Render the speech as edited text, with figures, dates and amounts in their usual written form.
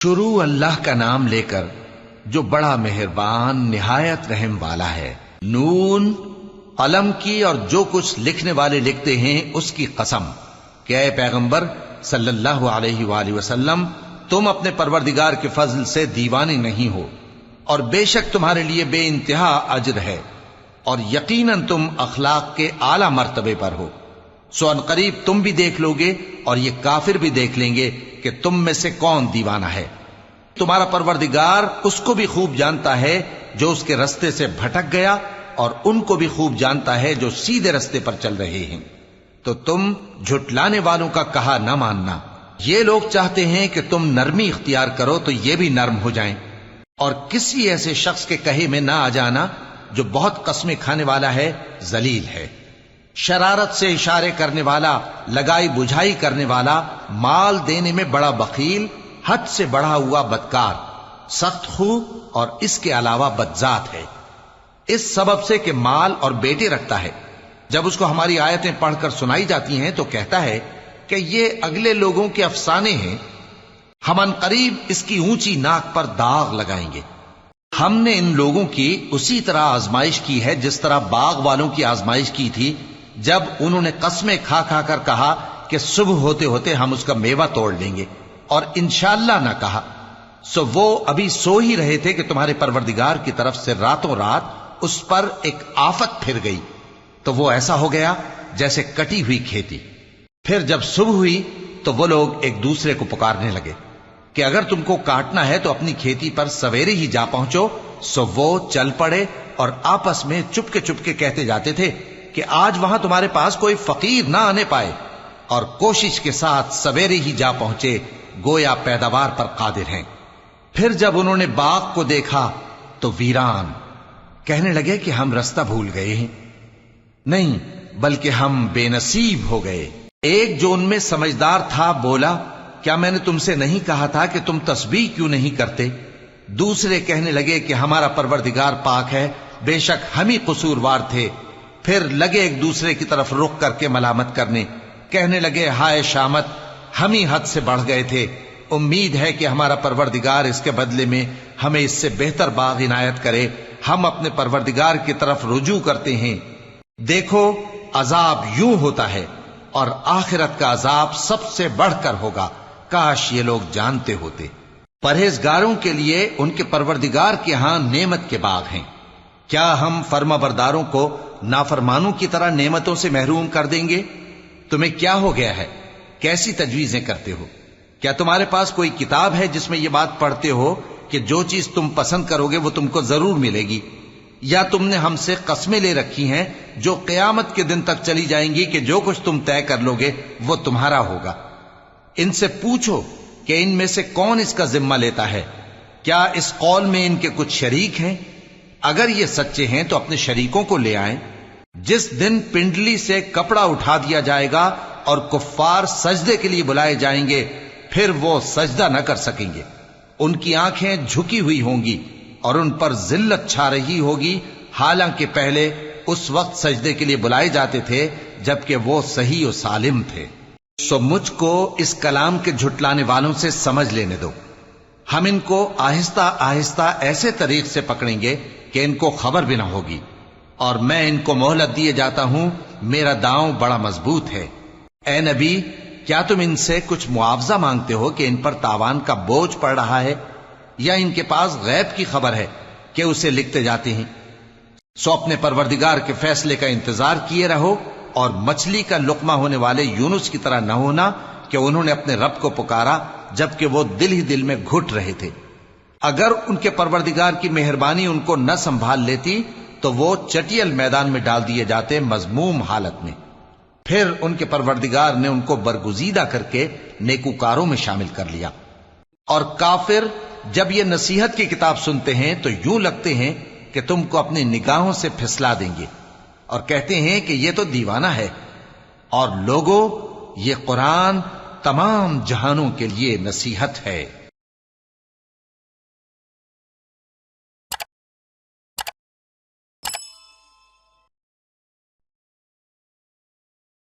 شروع اللہ کا نام لے کر جو بڑا مہربان نہایت رحم والا ہے۔ نون، قلم کی اور جو کچھ لکھنے والے لکھتے ہیں اس کی قسم کہ اے پیغمبر صلی اللہ علیہ وآلہ وسلم، تم اپنے پروردگار کے فضل سے دیوانے نہیں ہو، اور بے شک تمہارے لیے بے انتہا اجر ہے، اور یقیناً تم اخلاق کے اعلی مرتبے پر ہو۔ سو ان قریب تم بھی دیکھ لو گے اور یہ کافر بھی دیکھ لیں گے کہ تم میں سے کون دیوانہ ہے۔ تمہارا پروردگار اس کو بھی خوب جانتا ہے جو اس کے رستے سے بھٹک گیا، اور ان کو بھی خوب جانتا ہے جو سیدھے رستے پر چل رہے ہیں۔ تو تم جھٹلانے والوں کا کہا نہ ماننا۔ یہ لوگ چاہتے ہیں کہ تم نرمی اختیار کرو تو یہ بھی نرم ہو جائیں، اور کسی ایسے شخص کے کہے میں نہ آ جانا جو بہت قسمیں کھانے والا ہے، ذلیل ہے، شرارت سے اشارے کرنے والا، لگائی بجھائی کرنے والا، مال دینے میں بڑا بخیل، حد سے بڑھا ہوا بدکار، سخت خو اور اس کے علاوہ بدذات ہے، اس سبب سے کہ مال اور بیٹے رکھتا ہے۔ جب اس کو ہماری آیتیں پڑھ کر سنائی جاتی ہیں تو کہتا ہے کہ یہ اگلے لوگوں کے افسانے ہیں، ہم ان قریب اس کی اونچی ناک پر داغ لگائیں گے۔ ہم نے ان لوگوں کی اسی طرح آزمائش کی ہے جس طرح باغ والوں کی آزمائش کی تھی، جب انہوں نے قسمیں کھا کھا کر کہا کہ صبح ہوتے ہوتے ہم اس کا میوہ توڑ لیں گے، اور انشاءاللہ نہ کہا۔ سو وہ ابھی سو ہی رہے تھے کہ تمہارے پروردگار کی طرف سے راتوں رات اس پر ایک آفت پھر گئی، تو وہ ایسا ہو گیا جیسے کٹی ہوئی کھیتی۔ پھر جب صبح ہوئی تو وہ لوگ ایک دوسرے کو پکارنے لگے کہ اگر تم کو کاٹنا ہے تو اپنی کھیتی پر سویرے ہی جا پہنچو۔ سو وہ چل پڑے اور آپس میں چپکے کہتے جاتے تھے کہ آج وہاں تمہارے پاس کوئی فقیر نہ آنے پائے، اور کوشش کے ساتھ سویرے ہی جا پہنچے، گویا پیداوار پر قادر ہیں۔ پھر جب انہوں نے باغ کو دیکھا تو ویران، کہنے لگے کہ ہم رستہ بھول گئے ہیں، نہیں بلکہ ہم بے نصیب ہو گئے۔ ایک جو ان میں سمجھدار تھا بولا، کیا میں نے تم سے نہیں کہا تھا کہ تم تسبیح کیوں نہیں کرتے؟ دوسرے کہنے لگے کہ ہمارا پروردگار پاک ہے، بے شک ہم ہی قصوروار تھے۔ پھر لگے ایک دوسرے کی طرف رخ کر کے ملامت کرنے، کہنے لگے ہائے شامت، ہم ہی حد سے بڑھ گئے تھے، امید ہے کہ ہمارا پروردگار اس کے بدلے میں ہمیں اس سے بہتر باغ عنایت کرے، ہم اپنے پروردگار کی طرف رجوع کرتے ہیں۔ دیکھو عذاب یوں ہوتا ہے، اور آخرت کا عذاب سب سے بڑھ کر ہوگا، کاش یہ لوگ جانتے ہوتے۔ پرہیزگاروں کے لیے ان کے پروردگار کے ہاں نعمت کے باغ ہیں۔ کیا ہم فرما برداروں کو نافرمانوں کی طرح نعمتوں سے محروم کر دیں گے؟ تمہیں کیا ہو گیا ہے؟ کیسی تجویزیں کرتے ہو؟ کیا تمہارے پاس کوئی کتاب ہے جس میں یہ بات پڑھتے ہو کہ جو چیز تم پسند کرو گے وہ تم کو ضرور ملے گی؟ یا تم نے ہم سے قسمیں لے رکھی ہیں جو قیامت کے دن تک چلی جائیں گی کہ جو کچھ تم طے کر لو گے وہ تمہارا ہوگا؟ ان سے پوچھو کہ ان میں سے کون اس کا ذمہ لیتا ہے؟ کیا اس قول میں ان کے کچھ شریک ہیں؟ اگر یہ سچے ہیں تو اپنے شریکوں کو لے آئیں۔ جس دن پنڈلی سے کپڑا اٹھا دیا جائے گا اور کفار سجدے کے لیے بلائے جائیں گے، پھر وہ سجدہ نہ کر سکیں گے، ان کی آنکھیں جھکی ہوئی ہوں گی اور ان پر ذلت چھا رہی ہوگی، حالانکہ پہلے اس وقت سجدے کے لیے بلائے جاتے تھے جبکہ وہ صحیح و سالم تھے۔ سو مجھ کو اس کلام کے جھٹلانے والوں سے سمجھ لینے دو، ہم ان کو آہستہ آہستہ ایسے طریق سے پکڑیں گے کہ ان کو خبر بھی نہ ہوگی، اور میں ان کو مہلت دیے جاتا ہوں، میرا داؤں بڑا مضبوط ہے۔ اے نبی، کیا تم ان سے کچھ معاوضہ مانگتے ہو کہ ان پر تاوان کا بوجھ پڑ رہا ہے، یا ان کے پاس غیب کی خبر ہے کہ اسے لکھتے جاتے ہیں؟ سو اپنے پروردگار کے فیصلے کا انتظار کیے رہو، اور مچھلی کا لقمہ ہونے والے یونس کی طرح نہ ہونا کہ انہوں نے اپنے رب کو پکارا جبکہ وہ دل ہی دل میں گھٹ رہے تھے۔ اگر ان کے پروردگار کی مہربانی ان کو نہ سنبھال لیتی تو وہ چٹیل میدان میں ڈال دیے جاتے مذموم حالت میں۔ پھر ان کے پروردگار نے ان کو برگزیدہ کر کے نیکوکاروں میں شامل کر لیا۔ اور کافر جب یہ نصیحت کی کتاب سنتے ہیں تو یوں لگتے ہیں کہ تم کو اپنی نگاہوں سے پھسلا دیں گے، اور کہتے ہیں کہ یہ تو دیوانہ ہے۔ اور لوگوں، یہ قرآن تمام جہانوں کے لیے نصیحت ہے۔